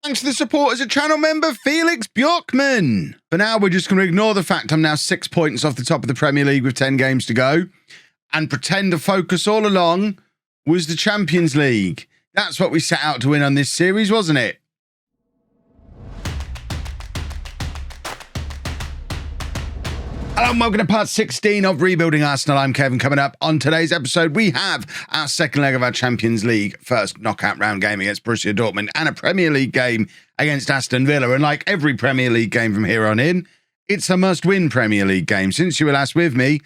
Thanks to the support as a channel member, Felix Bjorkman. For now, we're just going to ignore the fact I'm now 6 points off the top of the Premier League with 10 games to go and pretend the focus all along was the Champions League. That's what we set out to win on this series, wasn't it? Hello and welcome to part 16 of Rebuilding Arsenal. I'm Kevin. Coming up on today's episode, we have our second leg of our Champions League first knockout round game against Borussia Dortmund and a Premier League game against Aston Villa. And like every Premier League game from here on in, it's a must-win Premier League game. Since you were last with me,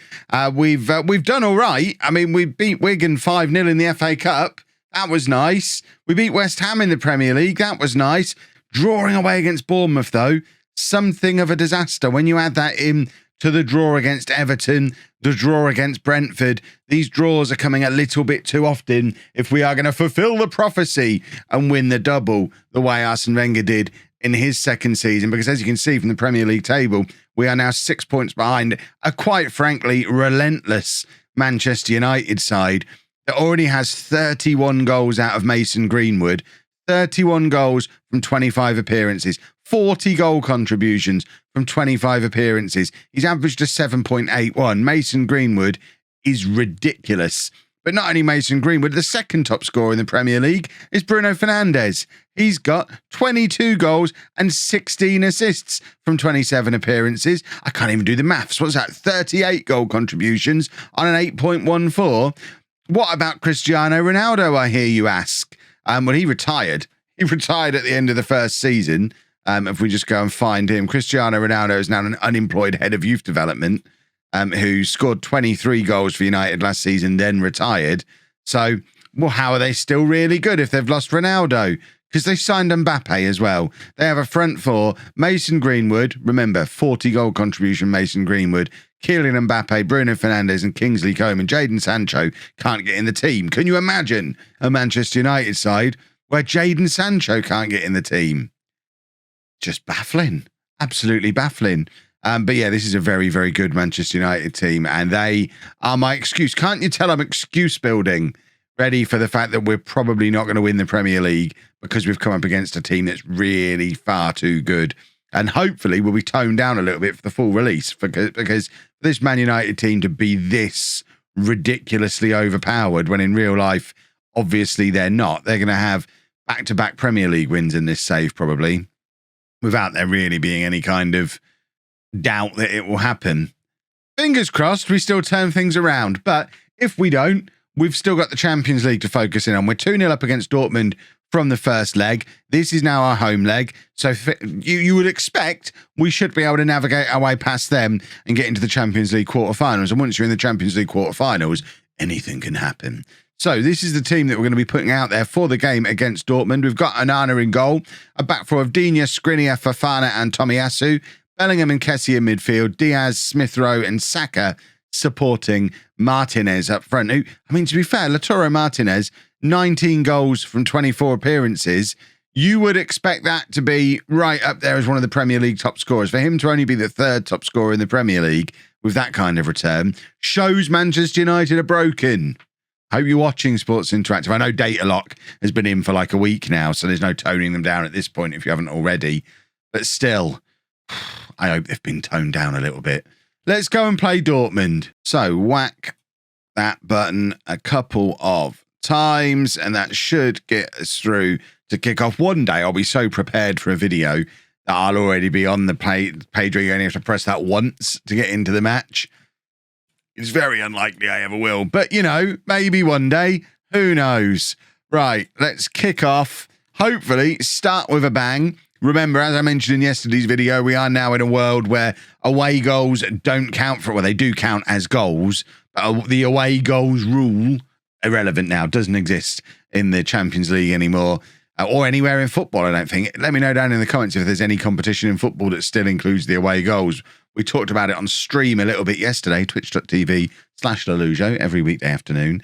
we've done all right. I mean, we beat Wigan 5-0 in the FA Cup. That was nice. We beat West Ham in the Premier League. That was nice. Drawing away against Bournemouth, though, something of a disaster. When you add that in to the draw against Everton, the draw against Brentford, these draws are coming a little bit too often if we are going to fulfill the prophecy and win the double the way Arsene Wenger did in his second season. Because as you can see from the Premier League table, we are now 6 points behind a quite frankly relentless Manchester United side that already has 31 goals out of Mason Greenwood, 31 goals from 25 appearances, 40 goal contributions from 25 appearances. He's averaged a 7.81. Mason Greenwood is ridiculous. But not only Mason Greenwood, the second top scorer in the Premier League is Bruno Fernandes. He's got 22 goals and 16 assists from 27 appearances. I can't even do the maths. What's that? 38 goal contributions on an 8.14. What about Cristiano Ronaldo, I hear you ask? Well, he retired. He retired at the end of the first season. If we just go and find him, Cristiano Ronaldo is now an unemployed head of youth development who scored 23 goals for United last season, then retired. So, well, how are they still really good if they've lost Ronaldo? Because they signed Mbappe as well. They have a front four, Mason Greenwood, remember, 40 goal contribution Mason Greenwood, Kylian Mbappe, Bruno Fernandes and Kingsley Coman. Jadon Sancho can't get in the team. Can you imagine a Manchester United side where Jadon Sancho can't get in the team? Just baffling. Absolutely baffling. But yeah, this is a very, very good Manchester United team, and they are my excuse. Can't you tell I'm excuse building, ready for the fact that we're probably not going to win the Premier League because we've come up against a team that's really far too good. And hopefully we'll be toned down a little bit for the full release because this Man United team to be this ridiculously overpowered when in real life, obviously they're not. They're going to have back-to-back Premier League wins in this save probably, without there really being any kind of doubt that it will happen. Fingers crossed we still turn things around, but if we don't, we've still got the Champions League to focus in on. We're 2-0 up against Dortmund from the first leg. This is now our home leg, so you would expect we should be able to navigate our way past them and get into the Champions League quarterfinals. And once you're in the Champions League quarterfinals, anything can happen. So this is the team that we're going to be putting out there for the game against Dortmund. We've got Onana in goal, a back four of Digne, Skriniar, Fofana and Tomiyasu, Bellingham and Kessie in midfield, Diaz, Smith Rowe and Saka supporting Martinez up front. Who, I mean, to be fair, Lautaro Martinez, 19 goals from 24 appearances. You would expect that to be right up there as one of the Premier League top scorers. For him to only be the third top scorer in the Premier League with that kind of return shows Manchester United are broken. Hope you're watching Sports Interactive. I know Data Lock has been in for like a week now, so there's no toning them down at this point if you haven't already. But still, I hope they've been toned down a little bit. Let's go and play Dortmund. So whack that button a couple of times, and that should get us through to kick off. One day I'll be so prepared for a video that I'll already be on the page where you only have to press that once to get into the match. It's very unlikely I ever will, but you know, maybe one day, who knows? Right, let's kick off. Hopefully start with a bang. Remember, as I mentioned in yesterday's video, we are now in a world where away goals don't count for, well, they do count as goals, but the away goals rule, irrelevant now, doesn't exist in the Champions League anymore, or anywhere in football, I don't think. Let me know down in the comments if there's any competition in football that still includes the away goals. We talked about it on stream a little bit yesterday, twitch.tv/LOLLUJO, every weekday afternoon.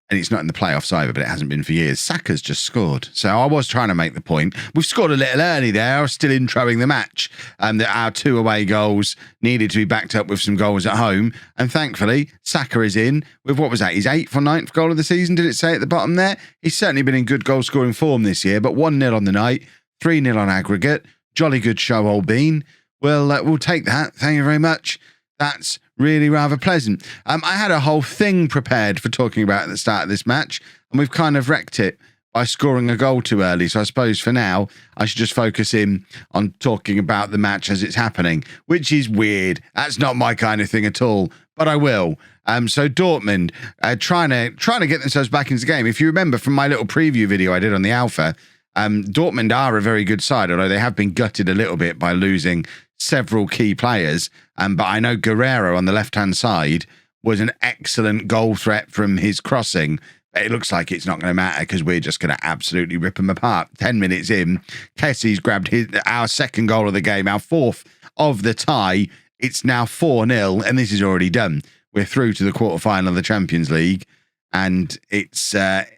and it's not in the playoffs either, but it hasn't been for years. Saka's just scored. So I was trying to make the point. We've scored a little early there. I was still introing the match. That our 2 away goals needed to be backed up with some goals at home. And thankfully, Saka is in with, what was that, his 8th or 9th goal of the season, did it say at the bottom there? He's certainly been in good goal-scoring form this year, but 1-0 on the night, 3-0 on aggregate. Jolly good show, old Bean. We'll take that. Thank you very much. That's really rather pleasant. I had a whole thing prepared for talking about at the start of this match, and we've kind of wrecked it by scoring a goal too early. So I suppose for now, I should just focus in on talking about the match as it's happening, which is weird. That's not my kind of thing at all, but I will. So Dortmund trying to get themselves back into the game. If you remember from my little preview video I did on the Alpha, Dortmund are a very good side, although they have been gutted a little bit by losing several key players. But I know Guerrero on the left-hand side was an excellent goal threat from his crossing. But it looks like it's not going to matter because we're just going to absolutely rip them apart. 10 minutes in, Kessie's grabbed our 2nd goal of the game, our 4th of the tie. It's now 4-0, and this is already done. We're through to the quarterfinal of the Champions League, and it's... we're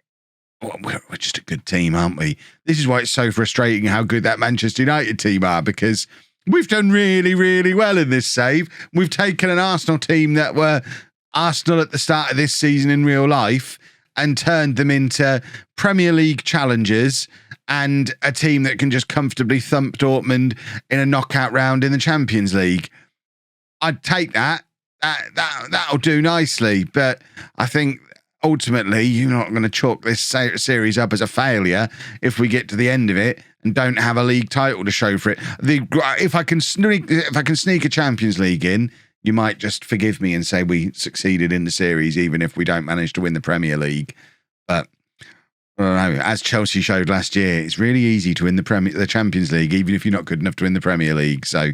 just a good team, aren't we? This is why it's so frustrating how good that Manchester United team are, because we've done really, really well in this save. We've taken an Arsenal team that were Arsenal at the start of this season in real life and turned them into Premier League challengers and a team that can just comfortably thump Dortmund in a knockout round in the Champions League. I'd take that. That'll do nicely. But I think ultimately you're not going to chalk this series up as a failure if we get to the end of it and don't have a league title to show for it. If I can sneak a Champions League in, you might just forgive me and say we succeeded in the series, even if we don't manage to win the Premier League. But I don't know, as Chelsea showed last year, it's really easy to win the Champions League, even if you're not good enough to win the Premier League. So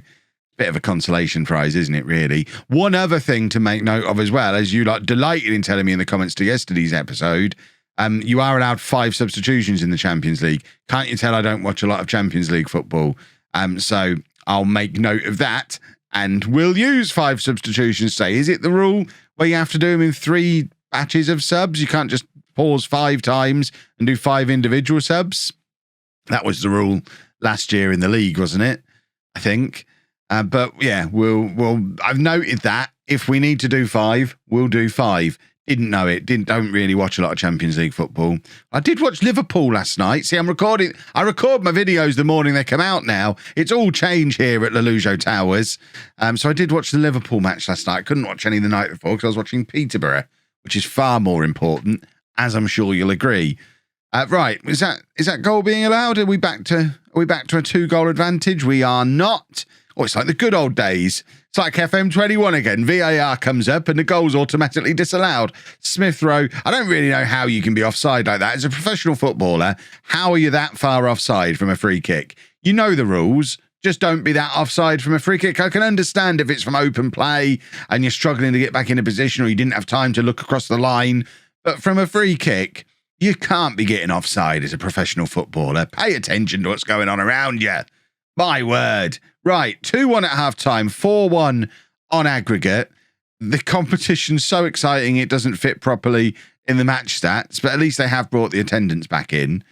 bit of a consolation prize, isn't it, really? One other thing to make note of as well, as you delighted in telling me in the comments to yesterday's episode, you are allowed 5 substitutions in the Champions League. Can't you tell I don't watch a lot of Champions League football? So I'll make note of that, and we'll use 5 substitutions. Say, is it the rule where you have to do them in 3 batches of subs? You can't just pause 5 times and do 5 individual subs? That was the rule last year in the league, wasn't it? I think. But yeah, I've noted that if we need to do 5, we'll do 5. Didn't know it. Don't really watch a lot of Champions League football. I did watch Liverpool last night. See, I record my videos the morning they come out now. It's all change here at LOLLUJO Towers. So I did watch the Liverpool match last night. I couldn't watch any the night before because I was watching Peterborough, which is far more important, as I'm sure you'll agree. Right, is that goal being allowed? Are we back to a 2-goal advantage? We are not. Oh, it's like the good old days. It's like FM21 again. VAR comes up and the goal's automatically disallowed. Smith Rowe, I don't really know how you can be offside like that. As a professional footballer, how are you that far offside from a free kick? You know the rules. Just don't be that offside from a free kick. I can understand if it's from open play and you're struggling to get back in a position or you didn't have time to look across the line. But from a free kick, you can't be getting offside as a professional footballer. Pay attention to what's going on around you. My word. Right, 2-1 at half-time, 4-1 on aggregate. The competition's so exciting it doesn't fit properly in the match stats, but at least they have brought the attendance back in,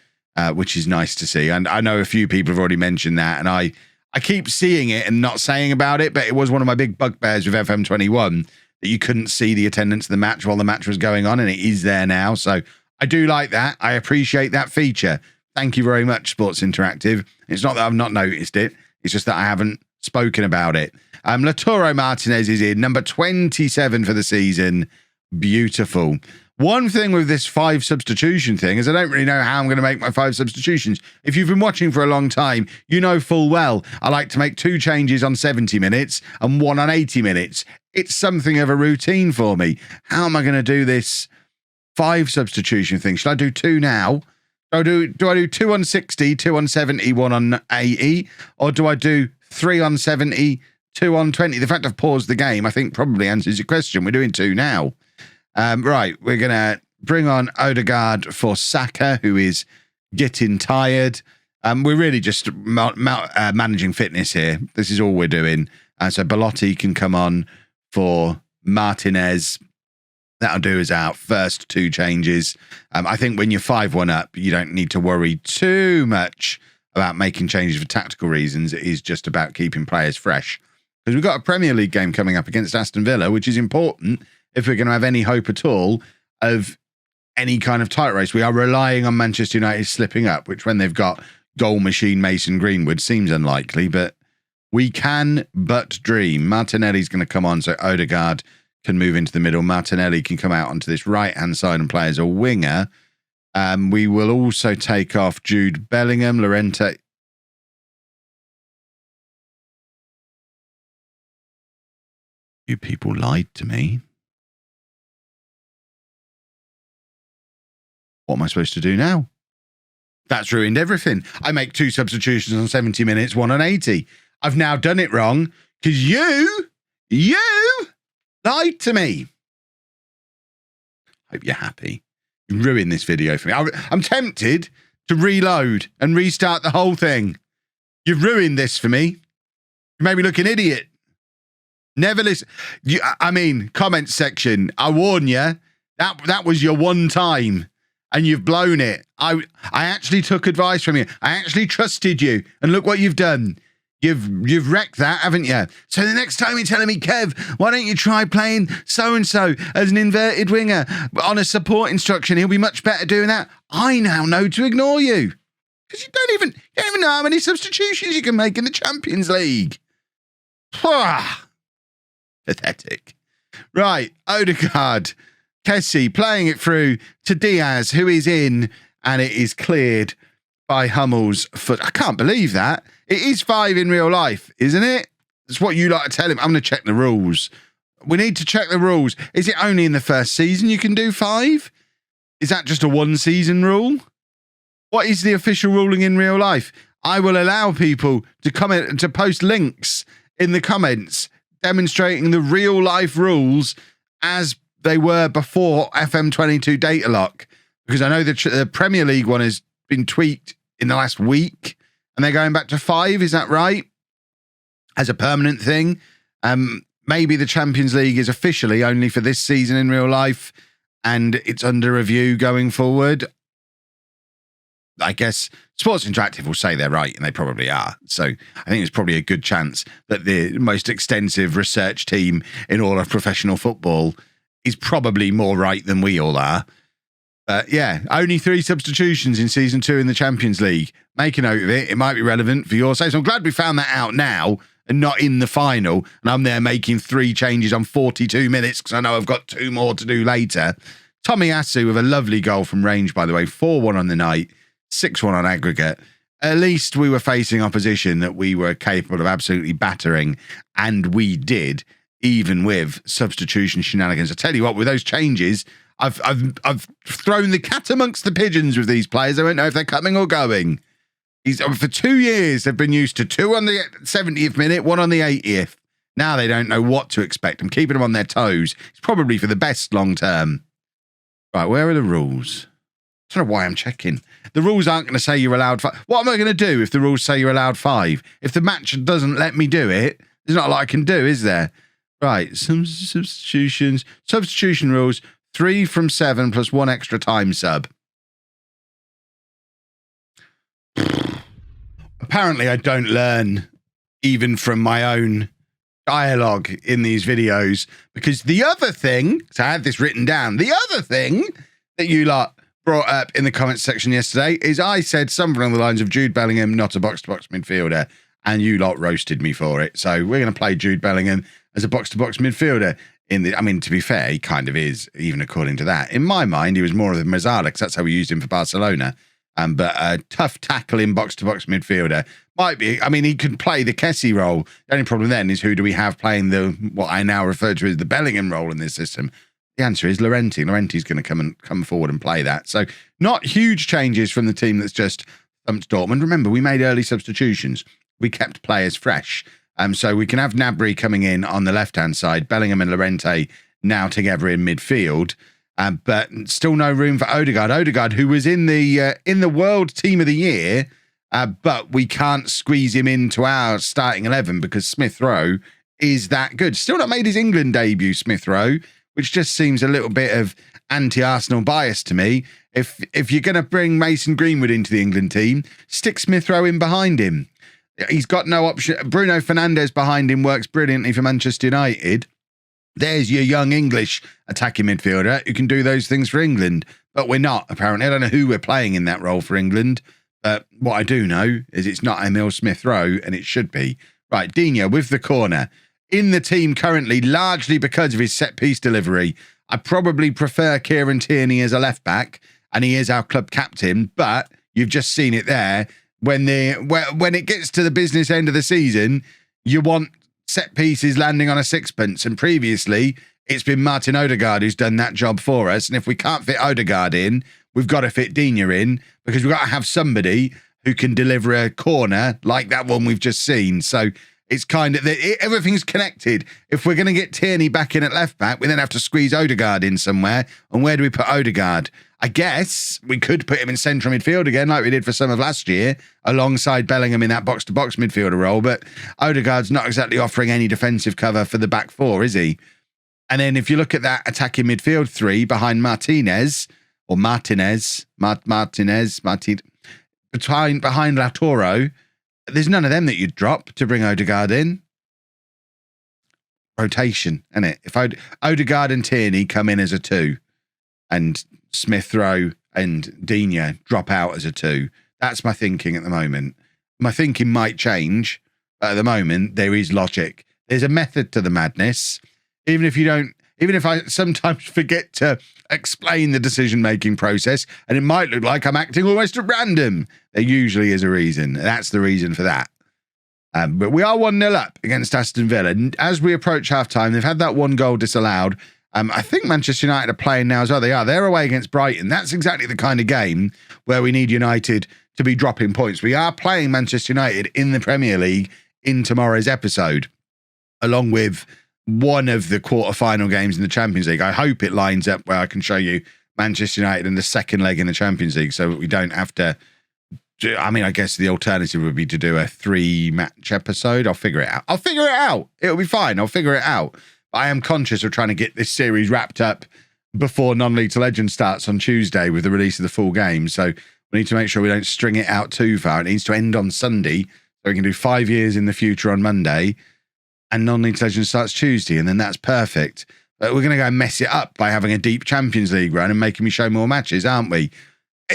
which is nice to see. And I know a few people have already mentioned that, and I keep seeing it and not saying about it, but it was one of my big bugbears with FM21 that you couldn't see the attendance of the match while the match was going on, and it is there now. So I do like that. I appreciate that feature. Thank you very much, Sports Interactive. It's not that I've not noticed it. It's just that I haven't spoken about it. Lautaro Martinez is in, number 27 for the season. Beautiful. One thing with this 5 substitution thing is I don't really know how I'm going to make my 5 substitutions. If you've been watching for a long time, you know full well I like to make 2 changes on 70 minutes and 1 on 80 minutes. It's something of a routine for me. How am I going to do this 5 substitution thing? Should I do 2 now? Do I do 2 on 60, 2 on 70, 1 on 80? Or do I do 3 on 70, 2 on 20? The fact I've paused the game, I think probably answers your question. We're doing 2 now. Right, we're going to bring on Odegaard for Saka, who is getting tired. We're really just managing fitness here. This is all we're doing. So Belotti can come on for Martinez. That'll do as our first two changes. I think when you're 5-1 up, you don't need to worry too much about making changes for tactical reasons. It is just about keeping players fresh. Because we've got a Premier League game coming up against Aston Villa, which is important if we're going to have any hope at all of any kind of tight race. We are relying on Manchester United slipping up, which when they've got goal machine Mason Greenwood seems unlikely, but we can but dream. Martinelli's going to come on, so Odegaard can move into the middle. Martinelli can come out onto this right-hand side and play as a winger. We will also take off Jude Bellingham, Llorente. You people lied to me. What am I supposed to do now? That's ruined everything. I make 2 substitutions on 70 minutes, 1 on 80. I've now done it wrong because you lied to me. Hope you're happy. You ruined this video for me. I'm tempted to reload and restart the whole thing. You've ruined this for me. You made me look an idiot. Never listen. I mean, comment section. I warn you, that was your one time. And you've blown it. I actually took advice from you. I actually trusted you. And look what you've done. You've wrecked that, haven't you? So the next time you're telling me, Kev, why don't you try playing so-and-so as an inverted winger on a support instruction? He'll be much better doing that. I now know to ignore you. Because you don't even know how many substitutions you can make in the Champions League. Pathetic. Right, Odegaard. Kessie playing it through to Diaz, who is in, and it is cleared by Hummel's foot. I can't believe that. It is 5 in real life, isn't it? That's what you like to tell him. I'm going to check the rules. We need to check the rules. Is it only in the first season you can do 5? Is that just a 1-season rule? What is the official ruling in real life? I will allow people to comment, to post links in the comments demonstrating the real life rules as they were before FM22 data lock, because I know the Premier League one has been tweaked in the last week and they're going back to 5. Is that right? As a permanent thing. Maybe the Champions League is officially only for this season in real life and it's under review going forward. I guess Sports Interactive will say they're right, and they probably are. So I think there's probably a good chance that the most extensive research team in all of professional football is probably more right than we all are. Yeah, only 3 substitutions in Season 2 in the Champions League. Make a note of it. It might be relevant for your sake. So I'm glad we found that out now and not in the final. And I'm there making 3 changes on 42 minutes because I know I've got 2 more to do later. Tomiyasu with a lovely goal from range, by the way. 4-1 on the night, 6-1 on aggregate. At least we were facing opposition that we were capable of absolutely battering, and we did, even with substitution shenanigans. I tell you what, with those changes, I've thrown the cat amongst the pigeons with these players. I don't know if they're coming or going. For 2 years, they've been used to 2 on the 70th minute, 1 on the 80th. Now they don't know what to expect. I'm keeping them on their toes. It's probably for the best long term. Right, where are the rules? I don't know why I'm checking. The rules aren't going to say you're allowed 5. What am I going to do if the rules say you're allowed 5? If the match doesn't let me do it, there's not a lot I can do, is there? Right, some substitutions. Substitution rules, 3 from 7 plus 1 extra time sub. Apparently I don't learn even from my own dialogue in these videos, because the other thing, so I had this written down, the other thing that you lot brought up in the comments section yesterday is I said something along the lines of Jude Bellingham, not a box-to-box midfielder, and you lot roasted me for it. So we're going to play Jude Bellingham as a box-to-box midfielder. I mean, to be fair, he kind of is, even according to that. In my mind, he was more of a Mazzala, because that's how we used him for Barcelona. But a tough tackling box-to-box midfielder might be. I mean, he could play the Kessie role. The only problem then is who do we have playing what I now refer to as the Bellingham role in this system? The answer is Llorente. Llorente's going to come forward and play that. So not huge changes from the team that's just thumped Dortmund. Remember, we made early substitutions. We kept players fresh. So we can have Gnabry coming in on the left-hand side, Bellingham and Llorente now together in midfield. But still no room for Odegaard. Odegaard, who was in the World Team of the Year, but we can't squeeze him into our starting 11 because Smith Rowe is that good. Still not made his England debut, Smith Rowe. which just seems a little bit of anti-Arsenal bias to me. If you're going to bring Mason Greenwood into the England team, stick Smith Rowe in behind him. He's got no option. Bruno Fernandes behind him works brilliantly for Manchester United. There's your young English attacking midfielder who can do those things for England. But we're not, apparently. I don't know who we're playing in that role for England. But what I do know is it's not Emil Smith Rowe, and it should be. Right, Digne with the corner. In the team currently, largely because of his set-piece delivery. I probably prefer Kieran Tierney as a left-back, and he is our club captain. But you've just seen it there. When it gets to the business end of the season, you want set pieces landing on a sixpence. And previously, it's been Martin Odegaard who's done that job for us. And if we can't fit Odegaard in, we've got to fit Digne in, because we've got to have somebody who can deliver a corner like that one we've just seen. So it's kind of, everything's connected. If we're going to get Tierney back in at left back, we then have to squeeze Odegaard in somewhere. And where do we put Odegaard? I guess we could put him in central midfield again, like we did for some of last year, alongside Bellingham in that box-to-box midfielder role. But Odegaard's not exactly offering any defensive cover for the back four, is he? And then if you look at that attacking midfield three behind Martinez, behind Lautaro, there's none of them that you'd drop to bring Odegaard in. Rotation, isn't it? If Odegaard and Tierney come in as a two, and Smith Rowe and Digne drop out as a two, that's my thinking at the moment. My thinking might change, but at the moment there is logic. There's a method to the madness. Even if I sometimes forget to explain the decision-making process, and it might look like I'm acting almost at random, there usually is a reason. That's the reason for that. But we are 1-0 up against Aston Villa. And as we approach half-time, they've had that one goal disallowed. I think Manchester United are playing now as well. They're away against Brighton. That's exactly the kind of game where we need United to be dropping points. We are playing Manchester United in the Premier League in tomorrow's episode, along with one of the quarter-final games in the Champions League. I hope it lines up where I can show you Manchester United in the second leg in the Champions League, so we don't have to... I mean, I guess the alternative would be to do a 3-match episode. I'll figure it out. It'll be fine. I'll figure it out. I am conscious of trying to get this series wrapped up before Non-League to Legend starts on Tuesday with the release of the full game. So we need to make sure we don't string it out too far. It needs to end on Sunday, so we can do 5 years in the future on Monday, and Non-League to Legend starts Tuesday, and then that's perfect. But we're going to go and mess it up by having a deep Champions League run and making me show more matches, aren't we?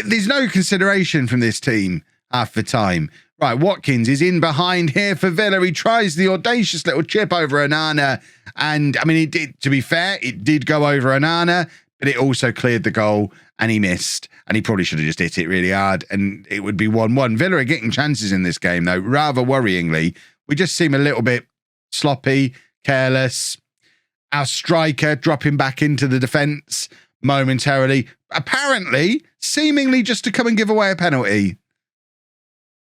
There's no consideration from this team half the time. Right, Watkins is in behind here for Villa. He tries the audacious little chip over Onana. And, I mean, to be fair, it did go over Onana, but it also cleared the goal and he missed. And he probably should have just hit it really hard and it would be 1-1. Villa are getting chances in this game, though, rather worryingly. We just seem a little bit sloppy, careless. Our striker dropping back into the defence momentarily. Apparently, seemingly just to come and give away a penalty.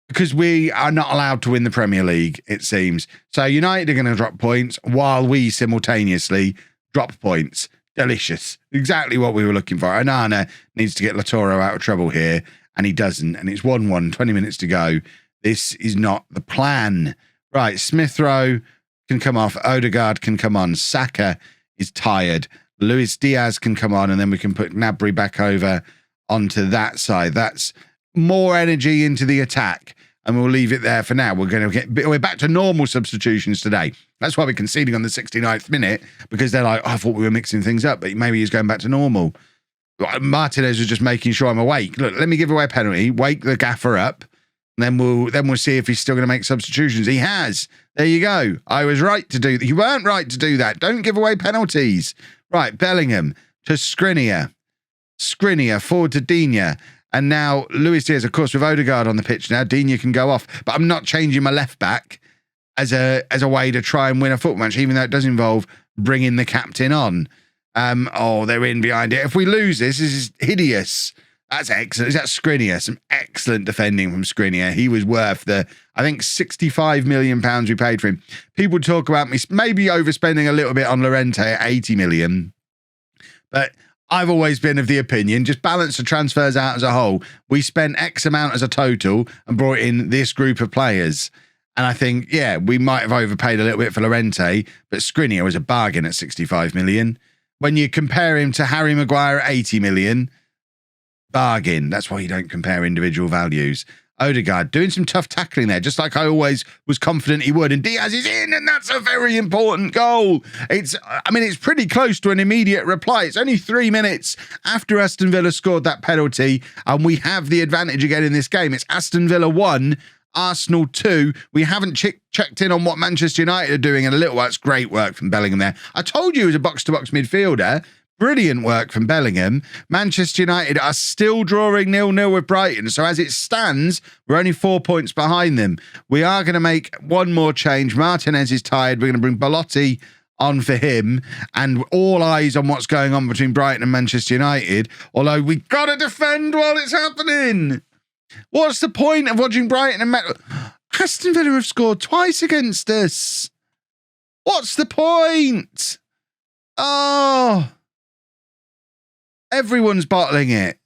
Because we are not allowed to win the Premier League, it seems. So United are going to drop points while we simultaneously drop points. Delicious. Exactly what we were looking for. Onana needs to get Lautaro out of trouble here, and he doesn't. And it's 1-1, 20 minutes to go. This is not the plan. Right, Smith Rowe can come off. Odegaard can come on. Saka is tired. Luis Diaz can come on, and then we can put Gnabry back over onto that side. That's more energy into the attack, and we'll leave it there for now. We're back to normal substitutions today. That's why we're conceding on the 69th minute, because they're like, oh, I thought we were mixing things up, but maybe he's going back to normal. Martinez was just making sure I'm awake. Look, let me give away a penalty, wake the gaffer up, and then we'll see if he's still going to make substitutions. He has. There you go. I was right to do that. You weren't right to do that. Don't give away penalties. Right, Bellingham to Skriniar. Skriniar forward to Digne. And now Luis Diaz, of course, with Odegaard on the pitch now. Digne can go off. But I'm not changing my left back as a way to try and win a football match, even though it does involve bringing the captain on. They're in behind it. If we lose this is hideous. That's excellent. That's Skriniar. Some excellent defending from Skriniar. He was worth I think, £65 million we paid for him. People talk about me maybe overspending a little bit on Llorente at 80 million. But I've always been of the opinion, just balance the transfers out as a whole. We spent X amount as a total and brought in this group of players. And I think, yeah, we might have overpaid a little bit for Llorente, but Skriniar was a bargain at 65 million. when you compare him to Harry Maguire at 80 million, bargain. That's why you don't compare individual values. Odegaard doing some tough tackling there, just like I always was confident he would. And Diaz is in, and that's a very important goal. It's pretty close to an immediate reply. It's only 3 minutes after Aston Villa scored that penalty, and we have the advantage again in this game. It's Aston Villa 1, Arsenal 2. We haven't checked in on what Manchester United are doing in a little while. It's great work from Bellingham there. I told you he was a box-to-box midfielder. Brilliant work from Bellingham. Manchester United are still drawing 0-0 with Brighton. So as it stands, we're only 4 points behind them. We are going to make one more change. Martinez is tired. We're going to bring Belotti on for him. And all eyes on what's going on between Brighton and Manchester United. Although we've got to defend while it's happening. What's the point of watching Brighton and Aston Villa have scored twice against us? What's the point? Oh... Everyone's bottling it.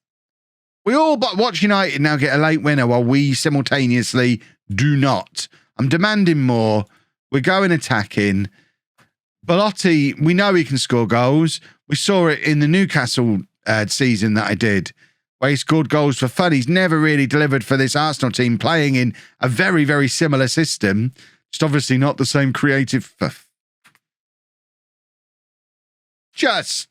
We all watch United now get a late winner while we simultaneously do not. I'm demanding more. We're going attacking. Belotti, we know he can score goals. We saw it in the Newcastle season that I did, where he scored goals for fun. He's never really delivered for this Arsenal team, playing in a very, very similar system. Just obviously not the same creative... Just...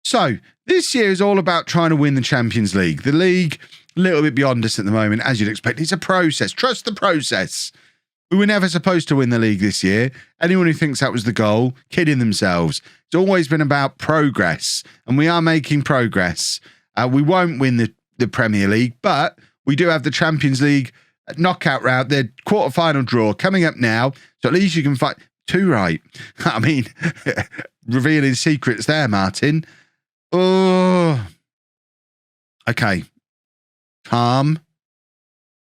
So, this year is all about trying to win the Champions League. The league, a little bit beyond us at the moment, as you'd expect. It's a process. Trust the process. We were never supposed to win the league this year. Anyone who thinks that was the goal, kidding themselves. It's always been about progress, and we are making progress. We won't win the Premier League, but we do have the Champions League knockout round, the quarter-final draw coming up now, so at least you can fight... Too right. I mean, revealing secrets there, Martin. Oh. Okay. Calm.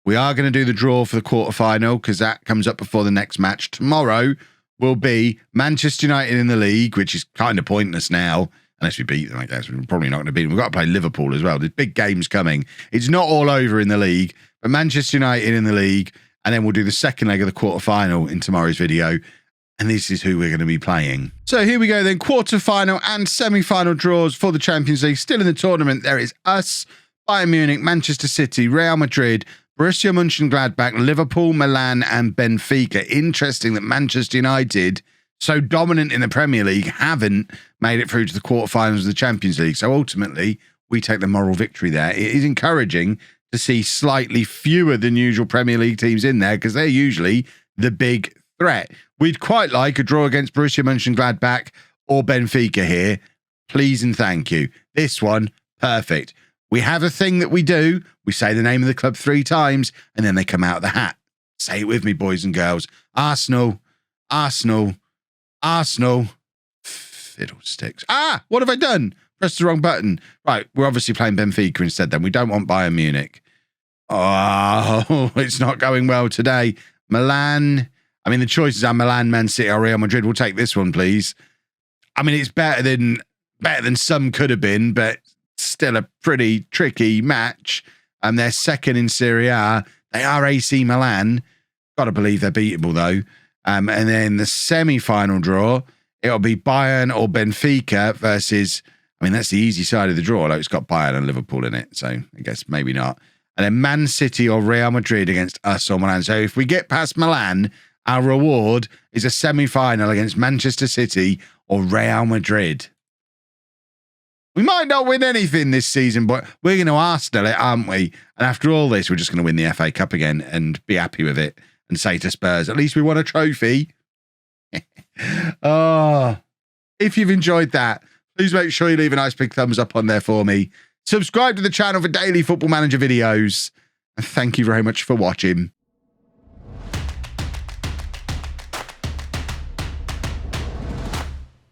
We are going to do the draw for the quarterfinal because that comes up before the next match. Tomorrow will be Manchester United in the league, which is kind of pointless now, unless we beat them, I guess. We're probably not going to beat them. We've got to play Liverpool as well. There's big games coming. It's not all over in the league, but Manchester United in the league, and then we'll do the second leg of the quarterfinal in tomorrow's video. And this is who we're going to be playing. So here we go then. Quarterfinal and semi-final draws for the Champions League. Still in the tournament, there is us, Bayern Munich, Manchester City, Real Madrid, Borussia Mönchengladbach, Liverpool, Milan, and Benfica. Interesting that Manchester United, so dominant in the Premier League, haven't made it through to the quarterfinals of the Champions League. So ultimately, we take the moral victory there. It is encouraging to see slightly fewer than usual Premier League teams in there because they're usually the big threat. We'd quite like a draw against Borussia Mönchengladbach or Benfica here. Please and thank you. This one, perfect. We have a thing that we do. We say the name of the club 3 times, and then they come out of the hat. Say it with me, boys and girls. Arsenal, Arsenal, Arsenal. Fiddlesticks. Ah, what have I done? Pressed the wrong button. Right, we're obviously playing Benfica instead then. We don't want Bayern Munich. Oh, it's not going well today. Milan... I mean, the choices are Milan, Man City, or Real Madrid. We'll take this one, please. I mean, it's better than some could have been, but still a pretty tricky match. And they're second in Serie A. They are AC Milan. Got to believe they're beatable, though. And then the semi-final draw, it'll be Bayern or Benfica versus... I mean, that's the easy side of the draw. Like, it's got Bayern and Liverpool in it, so I guess maybe not. And then Man City or Real Madrid against us or Milan. So if we get past Milan... Our reward is a semi-final against Manchester City or Real Madrid. We might not win anything this season, but we're going to Arsenal it, aren't we? And after all this, we're just going to win the FA Cup again and be happy with it and say to Spurs, at least we won a trophy. Oh, if you've enjoyed that, please make sure you leave a nice big thumbs up on there for me. Subscribe to the channel for daily Football Manager videos. And thank you very much for watching.